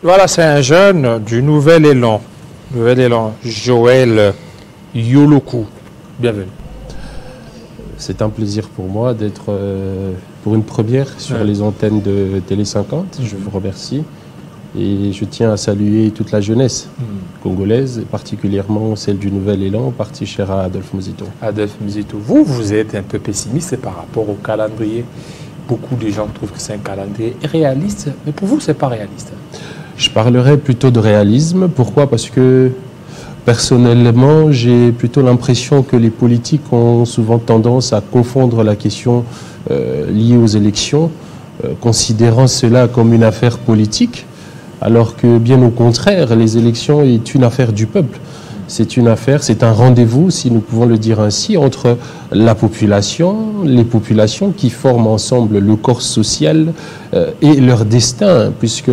Voilà, c'est un jeune du Nouvel Élan. Joël Yoloku. Bienvenue. C'est un plaisir pour moi d'être pour une première sur les antennes de Télé 50. Je vous remercie. Et je tiens à saluer toute la jeunesse congolaise, et particulièrement celle du Nouvel Élan, partie chère à Adolphe Muzito. Adolphe Muzito, vous êtes un peu pessimiste par rapport au calendrier. Beaucoup de gens trouvent que c'est un calendrier réaliste, mais pour vous, ce n'est pas réaliste. Je parlerai plutôt de réalisme. Pourquoi? Parce que personnellement, j'ai plutôt l'impression que les politiques ont souvent tendance à confondre la question liée aux élections, considérant cela comme une affaire politique, alors que bien au contraire, les élections est une affaire du peuple. C'est une affaire, c'est un rendez-vous, si nous pouvons le dire ainsi, entre la population, les populations qui forment ensemble le corps social et leur destin, puisque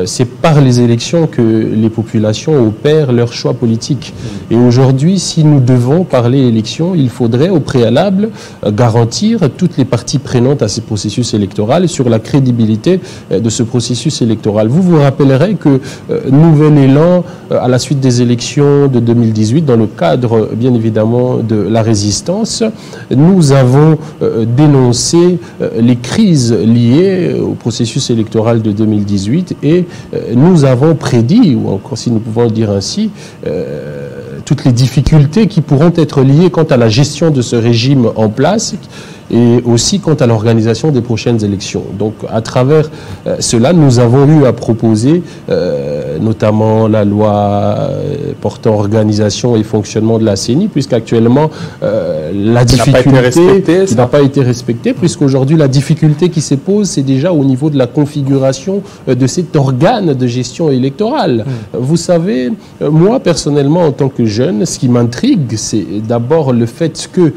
c'est par les élections que les populations opèrent leur choix politique. Et aujourd'hui, si nous devons parler élections, il faudrait au préalable garantir toutes les parties prenantes à ce processus électoral sur la crédibilité de ce processus électoral. Vous vous rappellerez que Nouvel Élan, à la suite des élections de 2018, dans le cadre bien évidemment de la résistance, nous avons dénoncé les crises liées au processus électoral de 2018 et nous avons prédit, ou encore si nous pouvons le dire ainsi, toutes les difficultés qui pourront être liées quant à la gestion de ce régime en place et aussi quant à l'organisation des prochaines élections. Donc à travers cela, nous avons eu à proposer notamment la loi portant organisation et fonctionnement de la CENI, puisqu'actuellement la difficulté qui n'a pas été respectée, puisqu'aujourd'hui la difficulté qui se pose, c'est déjà au niveau de la configuration de cet organe de gestion électorale. Vous savez, moi personnellement en tant que jeune, ce qui m'intrigue, c'est d'abord le fait que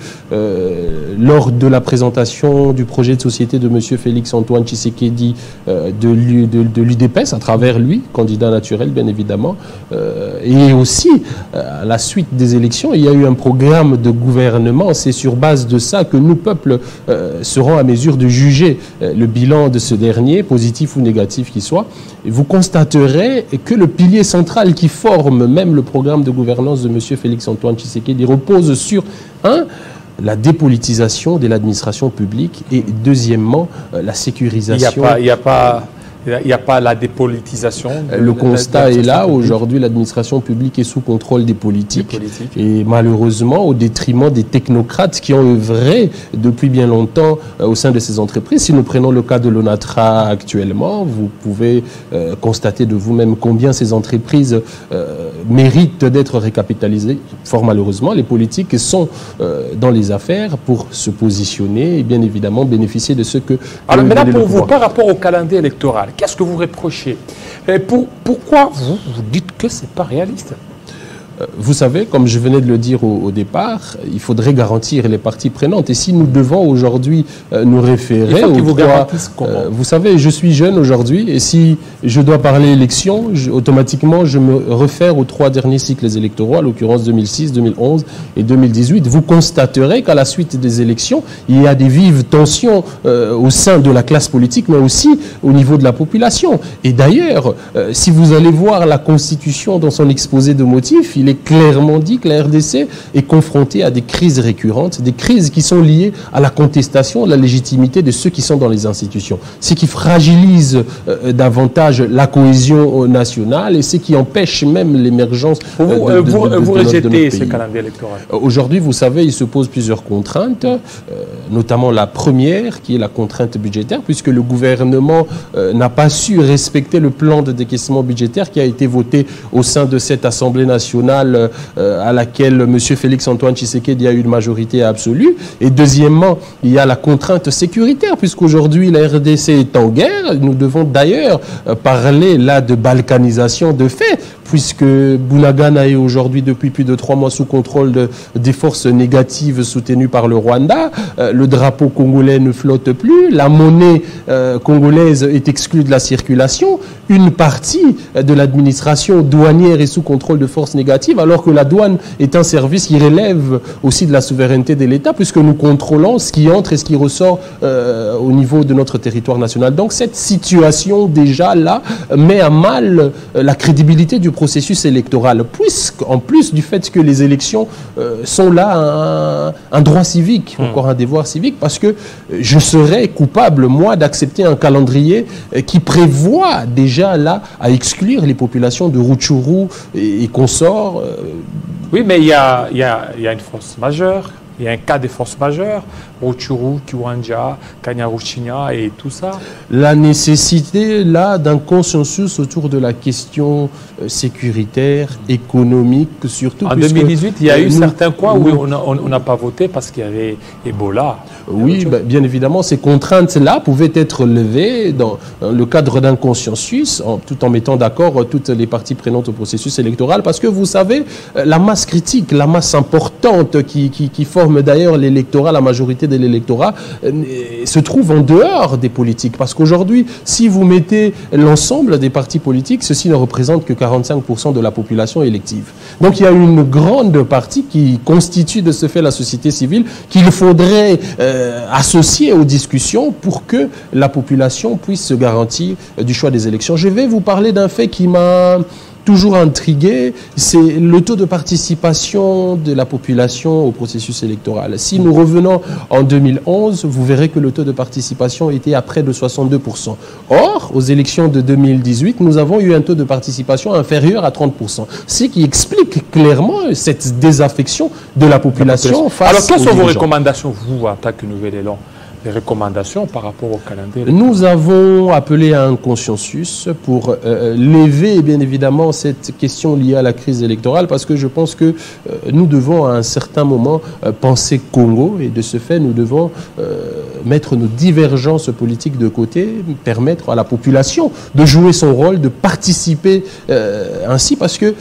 lors de la présentation du projet de société de M. Félix-Antoine Tshisekedi de l'UDPS, à travers lui, candidat naturel bien évidemment, et aussi à la suite des élections, il y a eu un programme de gouvernement. C'est sur base de ça que nous, peuples, serons à mesure de juger le bilan de ce dernier, positif ou négatif qu'il soit. Et vous constaterez que le pilier central qui forme même le programme de gouvernance de M. Félix-Antoine Tshisekedi repose sur la dépolitisation de l'administration publique et deuxièmement la sécurisation. Il n'y a pas la dépolitisation. Le constat est là. Aujourd'hui, l'administration publique est sous contrôle des politiques. Et malheureusement, au détriment des technocrates qui ont œuvré depuis bien longtemps au sein de ces entreprises. Si nous prenons le cas de l'ONATRA actuellement, vous pouvez constater de vous-même combien ces entreprises méritent d'être récapitalisées. Fort malheureusement, les politiques sont dans les affaires pour se positionner et bien évidemment bénéficier de ce que... Alors maintenant, pour vous, par rapport au calendrier électoral, qu'est-ce que vous reprochez? Pourquoi vous dites que ce n'est pas réaliste? Vous savez, comme je venais de le dire au départ, il faudrait garantir les parties prenantes. Et si nous devons aujourd'hui nous référer vous savez, je suis jeune aujourd'hui et si je dois parler élection, automatiquement je me réfère aux 3 derniers cycles électoraux, à l'occurrence 2006, 2011 et 2018. Vous constaterez qu'à la suite des élections, il y a des vives tensions au sein de la classe politique, mais aussi au niveau de la population. Et d'ailleurs, si vous allez voir la Constitution dans son exposé de motifs, il est clairement dit que la RDC est confrontée à des crises récurrentes, des crises qui sont liées à la contestation de la légitimité de ceux qui sont dans les institutions. Ce qui fragilise davantage la cohésion nationale et ce qui empêche même l'émergence de vous rejetez ce calendrier électoral. Aujourd'hui, vous savez, il se pose plusieurs contraintes, notamment la première qui est la contrainte budgétaire, puisque le gouvernement n'a pas su respecter le plan de décaissement budgétaire qui a été voté au sein de cette Assemblée nationale à laquelle M. Félix-Antoine Tshisekedi a eu une majorité absolue. Et deuxièmement, il y a la contrainte sécuritaire, puisqu'aujourd'hui la RDC est en guerre. Nous devons d'ailleurs parler là de balkanisation de fait, puisque Bunagana est aujourd'hui depuis plus de 3 mois sous contrôle des forces négatives soutenues par le Rwanda. Le drapeau congolais ne flotte plus, la monnaie congolaise est exclue de la circulation. Une partie de l'administration douanière est sous contrôle de forces négatives, alors que la douane est un service qui relève aussi de la souveraineté de l'État, puisque nous contrôlons ce qui entre et ce qui ressort au niveau de notre territoire national. Donc cette situation déjà là met à mal la crédibilité du processus électoral, puisqu'en plus du fait que les élections sont là un droit civique, encore un devoir civique, parce que je serais coupable, moi, d'accepter un calendrier qui prévoit déjà là à exclure les populations de Rutshuru et consorts. Oui, mais il y a une force majeure. Il y a un cas de force majeure, Rutshuru, Kiwanja, Kanyaruchinya et tout ça. La nécessité, là, d'un consensus autour de la question sécuritaire, économique, surtout. En 2018, il y a eu certains coins où on n'a pas voté parce qu'il y avait Ebola. Oui, bien évidemment, ces contraintes-là pouvaient être levées dans le cadre d'un consensus, tout en mettant d'accord toutes les parties prenantes au processus électoral, parce que vous savez, la masse critique, la masse importante qui forme d'ailleurs l'électorat, la majorité de l'électorat, se trouve en dehors des politiques. Parce qu'aujourd'hui, si vous mettez l'ensemble des partis politiques, ceci ne représente que 45% de la population élective. Donc il y a une grande partie qui constitue de ce fait la société civile qu'il faudrait associer aux discussions pour que la population puisse se garantir du choix des élections. Je vais vous parler d'un fait qui m'a toujours intrigué, c'est le taux de participation de la population au processus électoral. Si nous revenons en 2011, vous verrez que le taux de participation était à près de 62%. Or, aux élections de 2018, nous avons eu un taux de participation inférieur à 30%. Ce qui explique clairement cette désaffection de la population face aux Alors, quelles sont vos dirigeants. recommandations, vous, en tant que Nouvel Élan? Les recommandations par rapport au calendrier? Nous avons appelé à un consensus pour lever bien évidemment cette question liée à la crise électorale, parce que je pense que nous devons à un certain moment penser Congo, et de ce fait nous devons mettre nos divergences politiques de côté, permettre à la population de jouer son rôle, de participer ainsi, parce que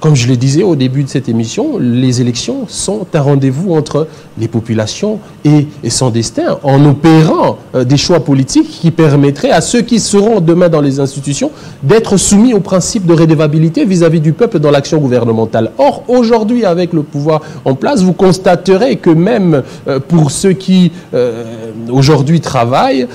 comme je le disais au début de cette émission, les élections sont un rendez-vous entre les populations et son destin, en opérant des choix politiques qui permettraient à ceux qui seront demain dans les institutions d'être soumis au principe de redevabilité vis-à-vis du peuple dans l'action gouvernementale. Or, aujourd'hui, avec le pouvoir en place, vous constaterez que même pour ceux qui aujourd'hui travaillent,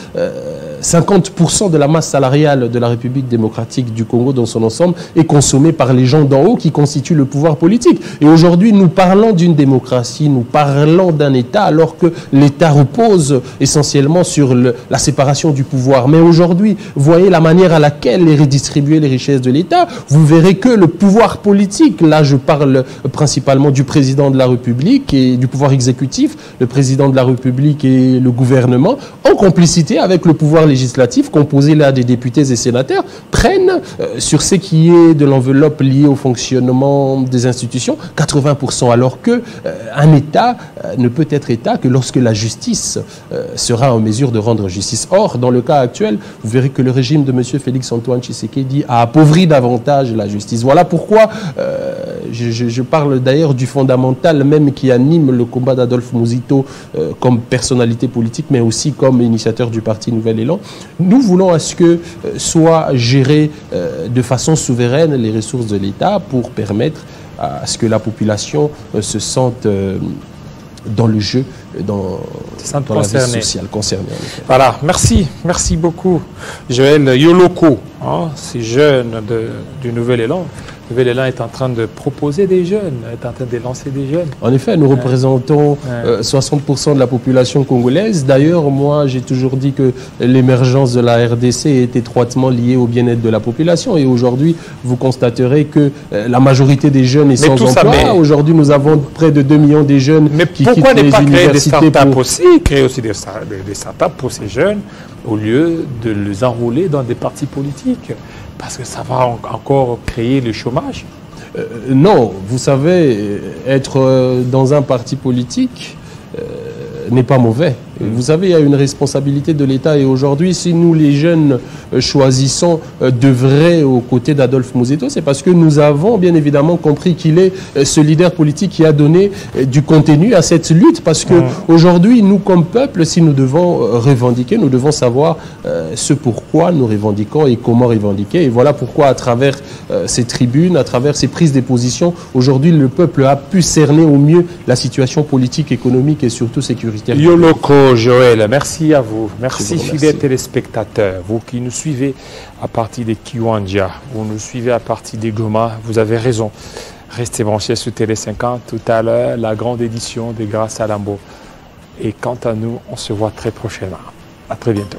50% de la masse salariale de la République démocratique du Congo dans son ensemble est consommée par les gens d'en haut qui constituent le pouvoir politique. Et aujourd'hui, nous parlons d'une démocratie, nous parlons d'un État, alors que l'État repose essentiellement sur la séparation du pouvoir. Mais aujourd'hui, voyez la manière à laquelle est redistribuée les richesses de l'État. Vous verrez que le pouvoir politique, là je parle principalement du président de la République et du pouvoir exécutif, le président de la République et le gouvernement, en complicité avec le pouvoir législatif, composé là des députés et sénateurs, prennent sur ce qui est de l'enveloppe liée au fonctionnement des institutions 80%, alors que un État ne peut être État que lorsque la justice sera en mesure de rendre justice. Or, dans le cas actuel, vous verrez que le régime de M. Félix-Antoine Tshisekedi a appauvri davantage la justice. Voilà pourquoi je parle d'ailleurs du fondamental même qui anime le combat d'Adolphe Muzito comme personnalité politique, mais aussi comme initiateur du parti Nouvel Élan. Nous voulons à ce que soient gérées de façon souveraine les ressources de l'État pour permettre à ce que la population se sente dans le jeu, dans la vie sociale concernée. Voilà, merci beaucoup Joël Yoloko, ces jeunes du Nouvel Élan. Le Nouvel Élan est en train de proposer des jeunes, est en train de lancer des jeunes. En effet, nous représentons 60% de la population congolaise. D'ailleurs, moi, j'ai toujours dit que l'émergence de la RDC est étroitement liée au bien-être de la population. Et aujourd'hui, vous constaterez que la majorité des jeunes est sans emploi. Aujourd'hui, nous avons près de 2 millions de jeunes qui quittent les universités. Pourquoi ne pas créer des startups aussi, créer aussi des startups pour ces jeunes, au lieu de les enrôler dans des partis politiques? Parce que ça va encore créer le chômage. Non, vous savez, être dans un parti politique n'est pas mauvais. Vous avez une responsabilité de l'État et aujourd'hui, si nous les jeunes choisissons d'œuvrer aux côtés d'Adolphe Mouzeto, c'est parce que nous avons bien évidemment compris qu'il est ce leader politique qui a donné du contenu à cette lutte, parce que aujourd'hui, nous comme peuple, si nous devons revendiquer, nous devons savoir ce pourquoi nous revendiquons et comment revendiquer. Et voilà pourquoi à travers ces tribunes, à travers ces prises de position, aujourd'hui le peuple a pu cerner au mieux la situation politique, économique et surtout sécuritaire. Yoloko Joël, merci à vous. Merci fidèles téléspectateurs, vous qui nous suivez à partir des Kiwanja, vous nous suivez à partir des Goma, vous avez raison. Restez branchés sur Télé 50, tout à l'heure, la grande édition des Grâces à Lambo. Et quant à nous, on se voit très prochainement. À très bientôt.